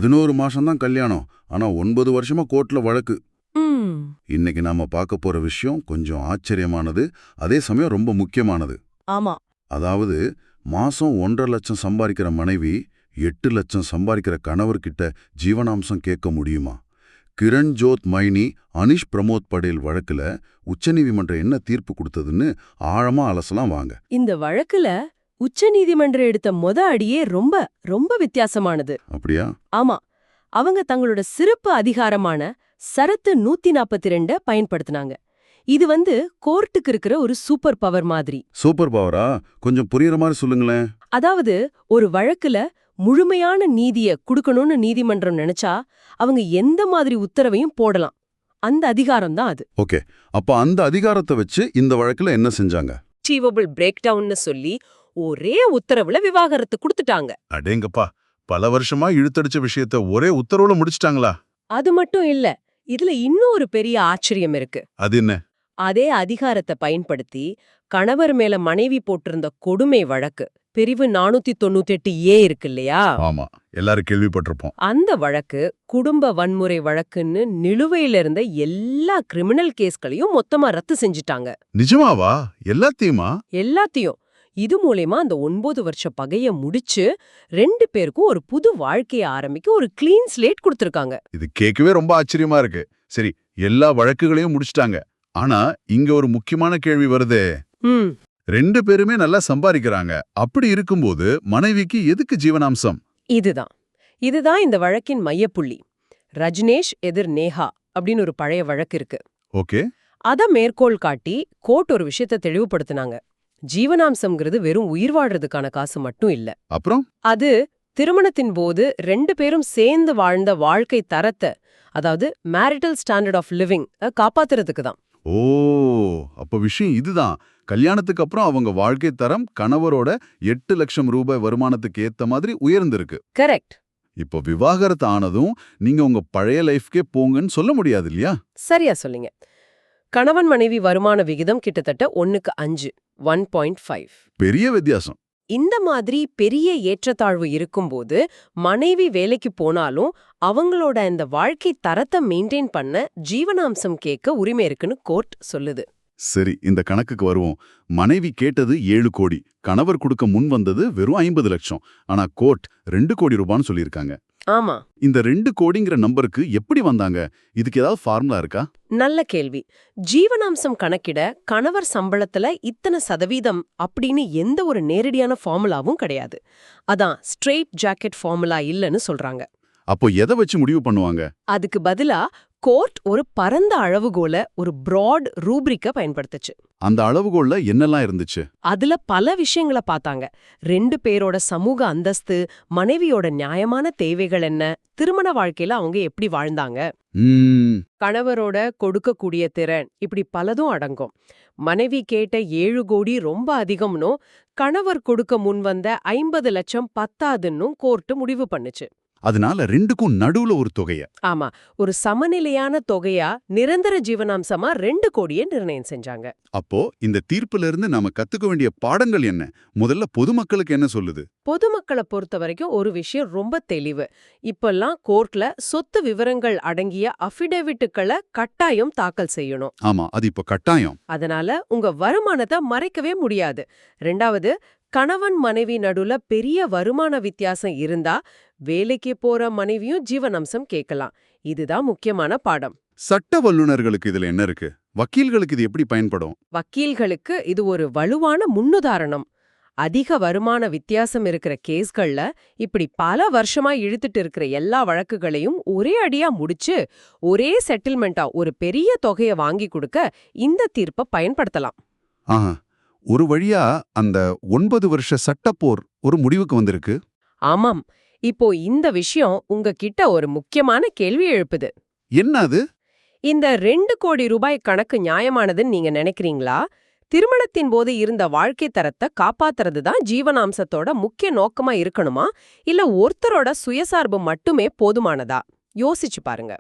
11 மாசம்தான் கல்யாணம். ஆனா 9 வருஷமா கோர்ட்ல வழக்கு. ம். இன்னைக்கு நாம பார்க்க போற விஷயம் கொஞ்சம் ஆச்சரியமானது, அதே சமயம் ரொம்ப முக்கியமானது. ஆமா. அதாவது மாசம் 1.5 லட்சம் சம்பாதிக்கிற மனைவி 8 லட்சம் சம்பாதிக்கிற கணவர்கிட்ட ஜீவனாம்சம் கேட்க முடியுமா? கிரண் ஜோத் மைனி, அனிஷ் பிரமோத் படேல் வழக்குல உச்சநீதிமன்றம் என்ன தீர்ப்பு கொடுத்ததுன்னு ஆழமா அலசலாம் வாங்க. இந்த வழக்குல உச்சநீதிமன்றம் எடுத்த அடியே ரொம்ப ரொம்ப வித்தியாசமானது. அப்படியா? ஆமா. அவங்க தங்களோட சிறப்பு அதிகாரமான சரத்து 142 பயன்படுத்தினாங்க. இது கோர்ட்டுக்கு இருக்கிற ஒரு சூப்பர் பவர் மாதிரி. சூப்பர் பவரா? கொஞ்சம் புரியுற மாதிரி சொல்லுங்களேன். அதாவது ஒரு வழக்குல முழுமையான நீதிய குடுக்கணும்னு நீதிமன்றம் நினைச்சா அவங்க எந்த மாதிரி உத்தரவையும் போடலாம். அந்த அதிகாரம் தான் அது. ஓகே, அப்ப அந்த அதிகாரத்தை வச்சு இந்த வழக்குல என்ன செஞ்சாங்க? அச்சீவபிள் பிரேக் டவுன்னு சொல்லி ஒரே உத்தரவுல விவாகரத்து கொடுத்துட்டாங்க. அடேங்கப்பா, பல வருஷமா இழுத்தடிச்ச விஷயத்த ஒரே உத்தரவுல முடிச்சிட்டாங்களா? அது மட்டும் இல்ல, இதுல இன்னும் ஒரு பெரிய ஆச்சரியம் இருக்கு. அது என்ன? அதே அதிகாரத்தை பயன்படுத்தி கணவர் மேல மனைவி போட்டிருந்த கொடுமை வழக்கு பிரிவு 498A இருக்கு இல்லையா? ஆமா, எல்லாரும் கேள்விப்பட்டிருப்போம். அந்த வழக்கு குடும்ப வன்முறை வழக்குன்னு நிலுவையில இருந்த எல்லா கிரிமினல் கேஸ்களையும் மொத்தமா ரத்து செஞ்சுட்டாங்க. நிஜமாவா? எல்லாத்தையுமா? எல்லாத்தையும். இது மூலமா அந்த 9 வருஷ பகைய முடிச்சு 2 பேருக்கும் ஒரு புது வாழ்க்கைய ஆரம்பிக்க ஒரு கிளீன் ஸ்லேட் கொடுத்திருக்காங்க. இது கேட்கவே ரொம்ப ஆச்சரியமா இருக்கு. சரி, எல்லா வழக்குகளையும் முடிச்சிட்டாங்க. ஆனா இங்க ஒரு முக்கியமான கேள்வி வருதே. 2 பேருமே நல்லா சம்பாதிக்கிறாங்க. அப்படி இருக்கும்போது மனைவிக்கு எதுக்கு ஜீவனாம்சம்? இதுதான் இந்த வழக்கின் மையப்புள்ளி. ரஜ்னேஷ் எதிர் நேஹா அப்படின்னு ஒரு பழைய வழக்கு இருக்கு. ஓகே. அத மேற்கோள் காட்டி கோர்ட் ஒரு விஷயத்த தெளிவுபடுத்தினாங்க. ஜீவனாம்சம்ங்கிறது வெறும் உயிர் வாழ்றதுக்கான காசு மட்டும் இல்ல. அப்புறம் அது திருமணத்தின் போது 2 பேரும் சேர்ந்து வாழ்ந்த வாழ்க்கை தரத்தை, அதாவது மேரிட்டல் ஸ்டாண்டர்ட் ஆஃப் லிவிங் காப்பாத்துறதுக்கு தான். ஓ, அப்ப விஷயம் இதுதான். கல்யாணத்துக்கு அப்புறம் அவங்க வாழ்க்கை தரம் கணவரோட 8 லட்சம் ரூபாய் வருமானத்துக்கு ஏத்த மாதிரி உயர்ந்திருக்கு. கரெக்ட். இப்போ விவாகரத்து ஆனதும் நீங்க உங்க பழைய லைஃப்கே போங்கன்னு சொல்ல முடியாது இல்லையா? சரியா சொல்லிங்க. கணவன் மனைவி வருமான விகிதம் கிட்டத்தட்ட 1:5, 1.5. பெரிய வித்தியாசம். இந்த மாதிரி பெரிய ஏற்றத்தாழ்வு இருக்கும்போது மனைவி வேலைக்கு போனாலும் அவங்களோட இந்த வாழ்க்கை தரத்தை மெயின்டைன் பண்ண ஜீவனாம்சம் கேட்க உரிமை இருக்குன்னு கோர்ட் சொல்லுது. சரி, இந்த கணக்குக்கு வருவோம். மனைவி கேட்டது 7 கோடி, கணவர் கொடுக்க முன் வந்தது வெறும் 50 லட்சம். ஆனா கோர்ட் 2 கோடி ரூபான்னு சொல்லியிருக்காங்க. ஆமா. இந்த 2 கோடிங்கிற நம்பருக்கு எப்படி வந்தாங்க? இதுக்கு ஏதாவது ஃபார்முலா இருக்கா? நல்ல கேள்வி. ஜீவனாம்சம் கணக்கிட கணவர் சம்பளத்துல இத்தனை சதவீதம் அப்படின்னு எந்த ஒரு நேரடியான ஃபார்முலாவும் கிடையாது. அதான் ஸ்ட்ரெயிட் ஜாக்கெட் ஃபார்முலா இல்லைன்னு சொல்றாங்க. அப்போ எதை வச்சு முடிவு பண்ணுவாங்க? அதுக்கு பதிலா கோர்ட் ஒரு பரந்த அளவுகோல, ஒரு பிராட் ரூப்ரிக்க பயன்படுத்துச்சு. அந்த அளவுகோல்ல என்னெல்லாம் இருந்துச்சு? அதுல பல விஷயங்களை பார்த்தாங்க. 2 பேரோட சமூக அந்தஸ்து, மனைவியோட நியாயமான தேவைகள் என்ன, திருமண வாழ்க்கையில அவங்க எப்படி வாழ்ந்தாங்க, கணவரோட கொடுக்கக்கூடிய திறன், இப்படி பலதும் அடங்கும். மனைவி கேட்ட 7 கோடி ரொம்ப அதிகம்னோ, கணவர் கொடுக்க முன் வந்த 50 லட்சம் பத்தாதுன்னும் கோர்ட்டு முடிவு பண்ணுச்சு. அதனால 2க்கும் நடுவுல ஒரு தொகைய, ஆமா, ஒரு சமநிலையான தொகையா நிரந்தர ஜீவனாம்சமா 2 கோடியை நிர்ணயம் செஞ்சாங்க. அப்போ இந்த தீர்ப்புல இருந்து நாம கத்துக்க வேண்டிய பாடங்கள் என்ன? முதல்ல பொதுமக்களுக்கு என்ன சொல்லுது? பொதுமக்களை பொறுத்த வரைக்கும் ஒரு விஷயம் ரொம்ப தெளிவு. இப்பெல்லாம் கோர்ட்ல சொத்து விவரங்கள் அடங்கிய அஃபிடேவிட்டுகளை கட்டாயம் தாக்கல் செய்யணும். ஆமா, அது இப்ப கட்டாயம். அதனால உங்க வருமானத்தை மறைக்கவே முடியாது. 2வது, கணவன் மனைவி நடுவுல பெரிய வருமான வித்தியாசம் இருந்தா வேலைக்கு போற மனைவியும் ஜீவனாம்சம் கேட்கலாம். இதுதான் முக்கியமான பாடம். சட்ட வல்லுநர்களுக்கு இதுல என்ன இருக்கு? வக்கீல்களுக்கு இது எப்படி பயன்படும்? வக்கீல்களுக்கு இது ஒரு வலுவான முன்னுதாரணம். அதிக வருமான வித்தியாசம் இருக்கிற கேஸ்கள்ல இப்படி பல வருஷமா இழுத்துட்டு இருக்கிற எல்லா வழக்குகளையும் ஒரே அடியா முடிச்சு ஒரே செட்டில்மெண்டா ஒரு பெரிய தொகையை வாங்கி கொடுக்க இந்த தீர்ப்பை பயன்படுத்தலாம். ஒரு வழியா அந்த 9 வருஷ சட்டப்போர் ஒரு முடிவுக்கு வந்திருக்கு. ஆமாம். இப்போ இந்த விஷயம் உங்ககிட்ட ஒரு முக்கியமான கேள்வி எழுப்புது. என்ன அது? இந்த 2 கோடி ரூபாய் கணக்கு நியாயமானதுன்னு நீங்க நினைக்கிறீங்களா? திருமணத்தின் போது இருந்த வாழ்க்கை தரத்தை காப்பாத்துறது தான் ஜீவனாம்சத்தோட முக்கிய நோக்கமா இருக்கணுமா, இல்ல ஒருத்தரோட சுயசார்பு மட்டுமே போதுமானதா? யோசிச்சு பாருங்க.